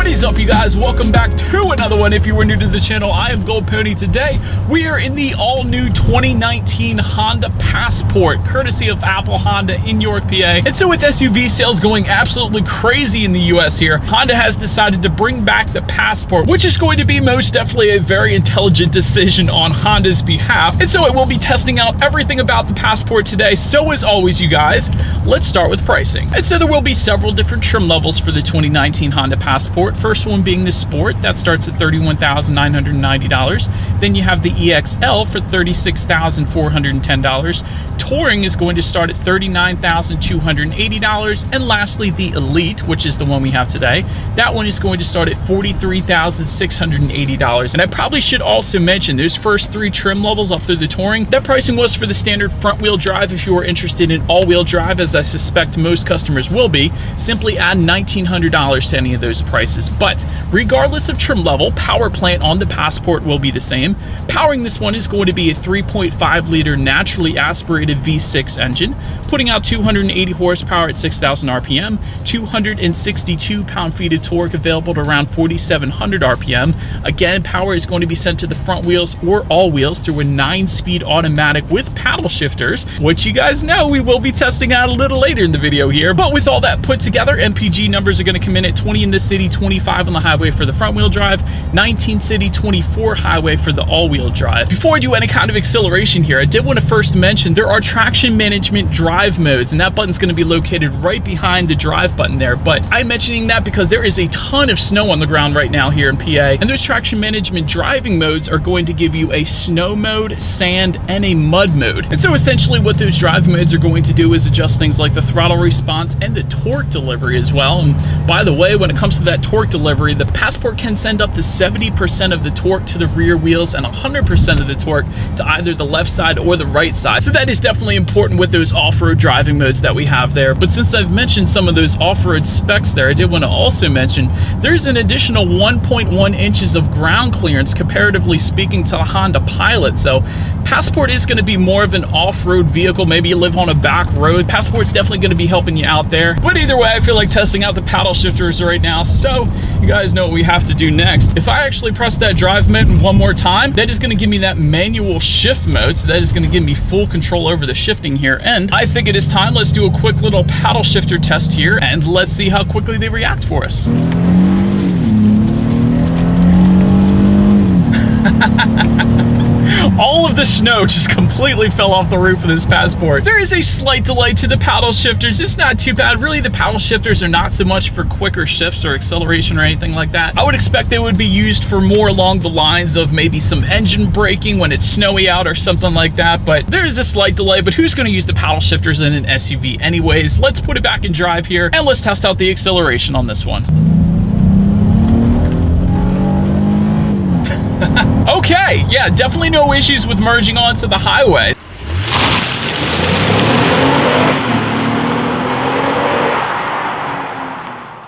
What is up, you guys? Welcome back to another one. If you were new to the channel, I am Gold Pony. Today we are in the all-new 2019 Honda Passport, courtesy of Apple Honda in York, PA. And so with SUV sales going absolutely crazy in the US here, Honda has decided to bring back the Passport, which is going to be most definitely a very intelligent decision on Honda's behalf. And so I will be testing out everything about the Passport today. So as always, you guys, let's start with pricing. And so there will be several different trim levels for the 2019 Honda Passport. First one being the Sport, that starts at $31,990. Then you have the EXL for $36,410. Touring is going to start at $39,280. And lastly, the Elite, which is the one we have today, that one is going to start at $43,680. And I probably should also mention those first three trim levels up through the Touring, that pricing was for the standard front-wheel drive. If you are interested in all-wheel drive, as I suspect most customers will be, simply add $1,900 to any of those prices. But regardless of trim level, power plant on the Passport will be the same. Powering this one is going to be a 3.5 liter naturally aspirated V6 engine, putting out 280 horsepower at 6,000 RPM, 262 pound-feet of torque available at around 4,700 RPM. Again, power is going to be sent to the front wheels or all wheels through a 9-speed automatic with paddle shifters, which you guys know we will be testing out a little later in the video here. But with all that put together, MPG numbers are going to come in at 20 in the city, 25 on the highway for the front-wheel drive, 19 city, 24 highway for the all-wheel drive. Before I do any kind of acceleration here, I did want to first mention there are traction management drive modes, and that button's going to be located right behind the drive button there. But I'm mentioning that because there is a ton of snow on the ground right now here in PA, and those traction management driving modes are going to give you a snow mode, sand, and a mud mode. And so essentially what those drive modes are going to do is adjust things like the throttle response and the torque delivery as well. And by the way, when it comes to that torque delivery, the Passport can send up to 70% of the torque to the rear wheels and 100% of the torque to either the left side or the right side. So that is definitely important with those off-road driving modes that we have there. But since I've mentioned some of those off-road specs there, I did want to also mention there's an additional 1.1 inches of ground clearance, comparatively speaking, to the Honda Pilot. So Passport is going to be more of an off-road vehicle. Maybe you live on a back road. Passport's definitely going to be helping you out there. But either way, I feel like testing out the paddle shifters right now. So you guys know what we have to do next. If I actually press that drive mode one more time, that is going to give me that manual shift mode. So that is going to give me full control over the shifting here. And I think it is time. Let's do a quick little paddle shifter test here, and let's see how quickly they react for us. All of the snow just completely fell off the roof of this Passport. There is a slight delay to the paddle shifters. It's not too bad. Really, the paddle shifters are not so much for quicker shifts or acceleration or anything like that. I would expect they would be used for more along the lines of maybe some engine braking when it's snowy out or something like that. But there is a slight delay, but who's going to use the paddle shifters in an SUV anyways? Let's put it back in drive here and let's test out the acceleration on this one. Okay, yeah, definitely no issues with merging onto the highway.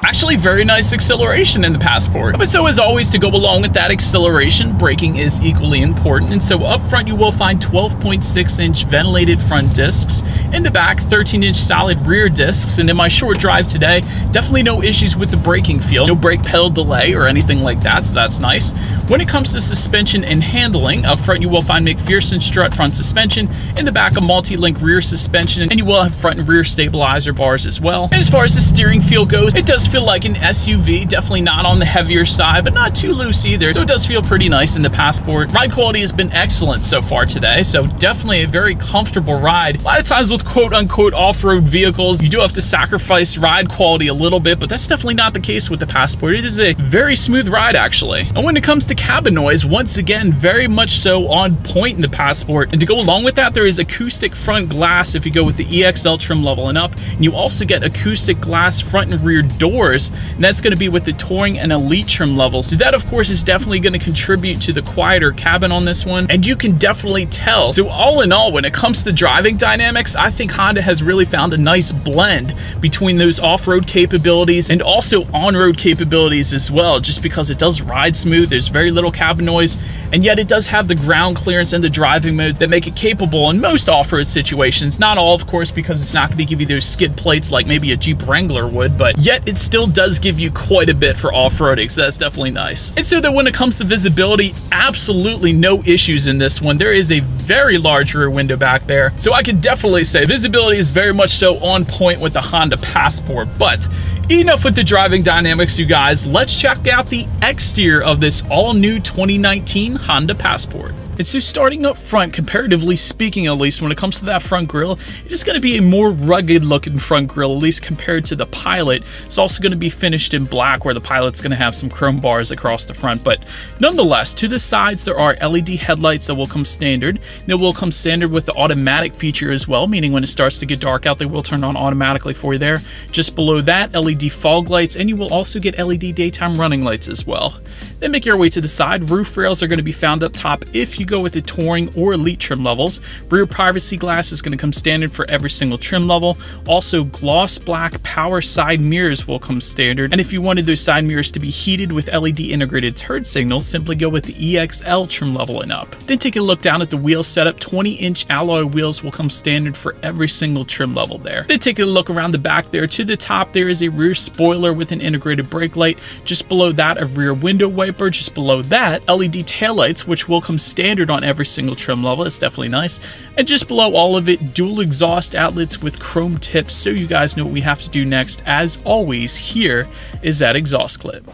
Actually, very nice acceleration in the Passport. But so as always, to go along with that acceleration, braking is equally important. And so up front, you will find 12.6-inch ventilated front discs. In the back, 13-inch solid rear discs. And in my short drive today, definitely no issues with the braking feel. No brake pedal delay or anything like that, so that's nice. When it comes to suspension and handling, up front you will find McPherson strut front suspension. In the back, a multi-link rear suspension, and you will have front and rear stabilizer bars as well. And as far as the steering feel goes, it does feel like an SUV, definitely not on the heavier side, but not too loose either. So it does feel pretty nice in the Passport. Ride quality has been excellent so far today, so definitely a very comfortable ride. A lot of times with quote-unquote off-road vehicles, you do have to sacrifice ride quality a little bit, but that's definitely not the case with the Passport. It is a very smooth ride, actually. And when it comes to cabin noise, once again, very much so on point in the Passport. And to go along with that, there is acoustic front glass if you go with the EXL trim level and up. And you also get acoustic glass front and rear doors, and that's going to be with the Touring and Elite trim levels. So that, of course, is definitely going to contribute to the quieter cabin on this one, and you can definitely tell. So all in all, when it comes to driving dynamics, I think Honda has really found a nice blend between those off-road capabilities and also on-road capabilities as well, just because it does ride smooth. There's very little cabin noise, and yet it does have the ground clearance and the driving mode that make it capable in most off-road situations. Not all, of course, because it's not going to give you those skid plates like maybe a Jeep Wrangler would, but yet it still does give you quite a bit for off-roading, so that's definitely nice. And so that when it comes to visibility, absolutely no issues in this one. There is a very large rear window back there, so I can definitely say visibility is very much so on point with the Honda Passport. But enough with the driving dynamics, you guys. Let's check out the exterior of this all-new 2019 Honda Passport. And so starting up front, comparatively speaking at least, when it comes to that front grille, it is going to be a more rugged looking front grille, at least compared to the Pilot. It's also going to be finished in black, where the Pilot's going to have some chrome bars across the front. But nonetheless, to the sides there are LED headlights that will come standard. They will come standard with the automatic feature as well, meaning when it starts to get dark out, they will turn on automatically for you there. Just below that, LED fog lights, and you will also get LED daytime running lights as well. Then make your way to the side. Roof rails are going to be found up top if you go with the Touring or Elite trim levels. Rear privacy glass is going to come standard for every single trim level. Also, gloss black power side mirrors will come standard. And if you wanted those side mirrors to be heated with LED integrated turn signals, simply go with the EXL trim level and up. Then take a look down at the wheel setup. 20-inch alloy wheels will come standard for every single trim level there. Then take a look around the back there. To the top, there is a rear spoiler with an integrated brake light. Just below that, a rear window wiper. Just below that, LED taillights, which will come standard on every single trim level. It's definitely nice. And just below all of it, dual exhaust outlets with chrome tips, so you guys know what we have to do next. As always, here is that exhaust clip.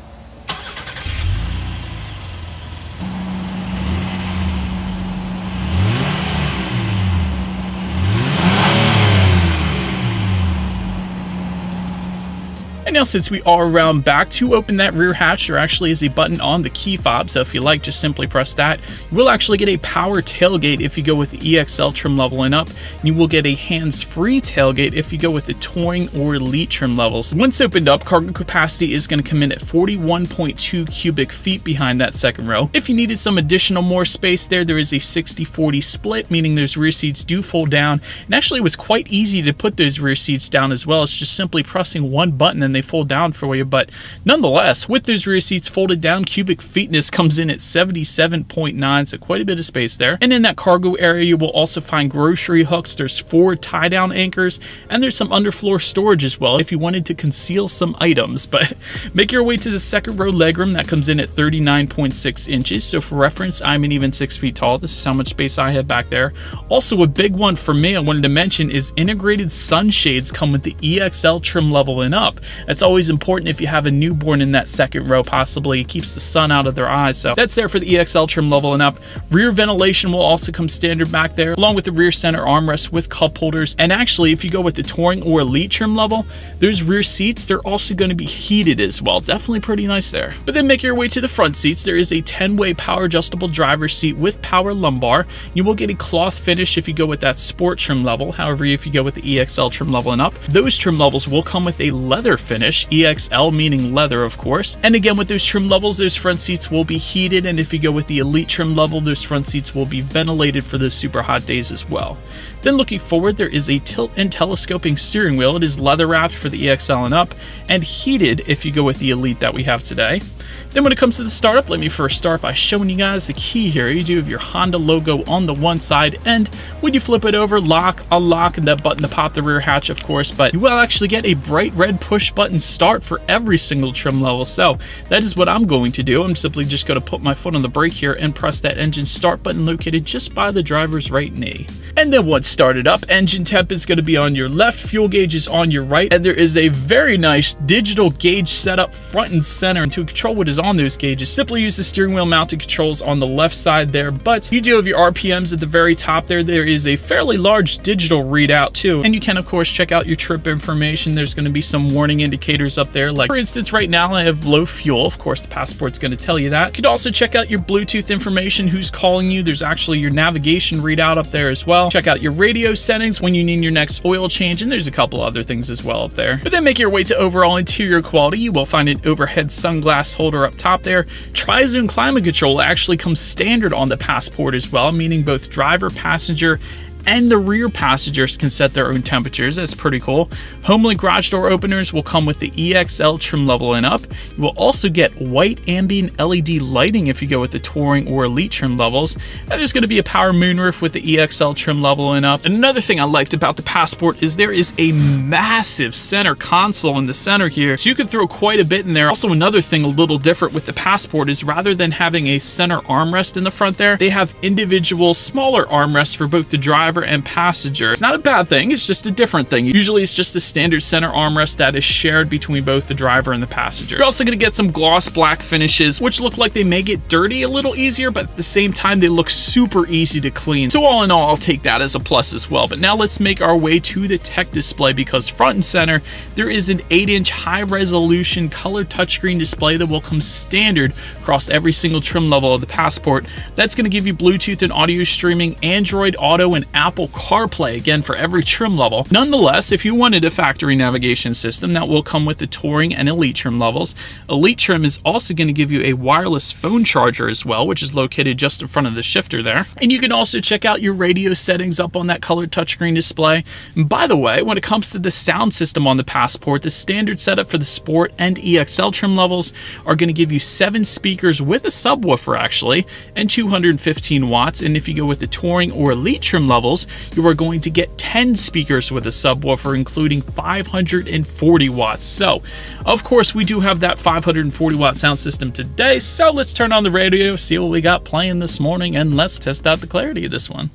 And now, since we are around back, to open that rear hatch, there actually is a button on the key fob, so if you like, just simply press that. You will actually get a power tailgate if you go with the EXL trim level and up. You will get a hands-free tailgate if you go with the Touring or Elite trim levels. Once opened up, cargo capacity is going to come in at 41.2 cubic feet behind that second row. If you needed some additional more space there is a 60-40 split, meaning those rear seats do fold down. And actually, it was quite easy to put those rear seats down as well. It's just simply pressing one button and they fold down for you. But nonetheless, with those rear seats folded down, cubic feetness comes in at 77.9, so quite a bit of space there. And in that cargo area, you will also find grocery hooks. There's 4 tie-down anchors, and there's some underfloor storage as well if you wanted to conceal some items. But make your way to the second row legroom. That comes in at 39.6 inches. So for reference, I'm an even 6 feet tall. This is how much space I have back there. Also, a big one for me I wanted to mention is integrated sunshades come with the EXL trim level and up. That's always important if you have a newborn in that second row, possibly. It keeps the sun out of their eyes. So that's there for the EXL trim level and up. Rear ventilation will also come standard back there, along with the rear center armrest with cup holders. And actually, if you go with the Touring or Elite trim level, those rear seats, they're also going to be heated as well. Definitely pretty nice there. But then make your way to the front seats. There is a 10-way power adjustable driver's seat with power lumbar. You will get a cloth finish if you go with that Sport trim level. However, if you go with the EXL trim level and up, those trim levels will come with a leather finish. EXL meaning leather, of course. And again, with those trim levels, those front seats will be heated. And if you go with the Elite trim level, those front seats will be ventilated for those super hot days as well. Then looking forward, there is a tilt and telescoping steering wheel. It is leather wrapped for the EXL and up, and heated if you go with the Elite that we have today. Then when it comes to the startup, let me first start by showing you guys the key here. You do have your Honda logo on the one side, and when you flip it over, lock, unlock, and that button to pop the rear hatch, of course, but you will actually get a bright red push button start for every single trim level. So that is what I'm going to do. I'm simply just going to put my foot on the brake here and press that engine start button located just by the driver's right knee. And then once started up, engine temp is going to be on your left, fuel gauge is on your right, and there is a very nice digital gauge setup front and center. And to control what is on those gauges, simply use the steering wheel mounted controls on the left side there. But you do have your RPMs at the very top there. There is a fairly large digital readout too, and you can of course check out your trip information. There's going to be some warning indicators up there, like for instance right now I have low fuel. Of course the Passport's going to tell you that. You could also check out your Bluetooth information, who's calling you. There's actually your navigation readout up there as well. Check out your radio settings when you need your next oil change, and there's a couple other things as well up there. But then make your way to overall interior quality. You will find an overhead sunglass holder up top there. Tri-zone climate control actually comes standard on the Passport as well, meaning both driver, passenger, and the rear passengers can set their own temperatures. That's pretty cool. HomeLink garage door openers will come with the EXL trim level and up. You will also get white ambient LED lighting if you go with the Touring or Elite trim levels. And there's going to be a power moonroof with the EXL trim level and up. And another thing I liked about the Passport is there is a massive center console in the center here, so you can throw quite a bit in there. Also, another thing a little different with the Passport is rather than having a center armrest in the front there, they have individual smaller armrests for both the driver and passenger. It's not a bad thing, it's just a different thing. Usually it's just a standard center armrest that is shared between both the driver and the passenger. You're also going to get some gloss black finishes, which look like they may get dirty a little easier, but at the same time they look super easy to clean. So all in all, I'll take that as a plus as well. But now let's make our way to the tech display, because front and center there is an 8-inch high-resolution color touchscreen display that will come standard across every single trim level of the Passport. That's going to give you Bluetooth and audio streaming, Android Auto, and Apple CarPlay, again for every trim level. Nonetheless, if you wanted a factory navigation system, that will come with the Touring and Elite trim levels. Elite trim is also going to give you a wireless phone charger as well, which is located just in front of the shifter there. And you can also check out your radio settings up on that colored touchscreen display. And by the way, when it comes to the sound system on the Passport, the standard setup for the Sport and EXL trim levels are going to give you 7 speakers with a subwoofer actually, and 215 watts. And if you go with the Touring or Elite trim levels, you are going to get 10 speakers with a subwoofer, including 540 watts. So, of course, we do have that 540 watt sound system today. So let's turn on the radio, see what we got playing this morning, and let's test out the clarity of this one.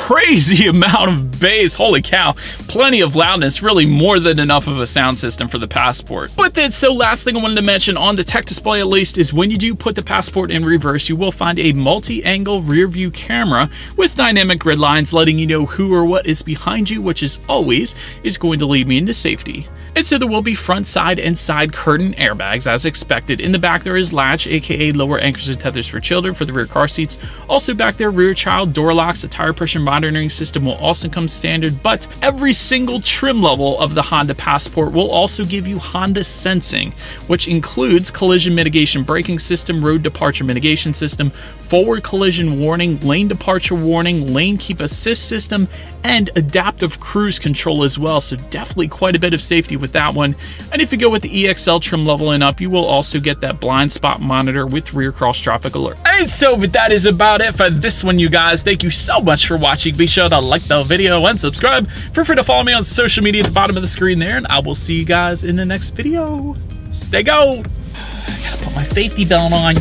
Crazy amount of bass, holy cow, plenty of loudness, really more than enough of a sound system for the Passport. But then, so last thing I wanted to mention on the tech display at least is when you do put the Passport in reverse, you will find a multi-angle rear view camera with dynamic grid lines letting you know who or what is behind you, which is always going to lead me into safety. And so there will be front, side, and side curtain airbags as expected. In the back there is latch, aka lower anchors and tethers for children for the rear car seats. Also back there, rear child door locks. A tire pressure monitoring system will also come standard, but every single trim level of the Honda Passport will also give you Honda Sensing, which includes collision mitigation braking system, road departure mitigation system, forward collision warning, lane departure warning, lane keep assist system, and adaptive cruise control as well. So definitely quite a bit of safety with that one. And if you go with the EXL trim level and up, you will also get that blind spot monitor with rear cross traffic alert. And so, but that is about it for this one, you guys. Thank you so much for watching. Be sure to like the video and subscribe. Feel free to follow me on social media at the bottom of the screen there, and I will see you guys in the next video. Stay gold. I gotta put my safety belt on.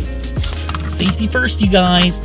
Safety first, you guys.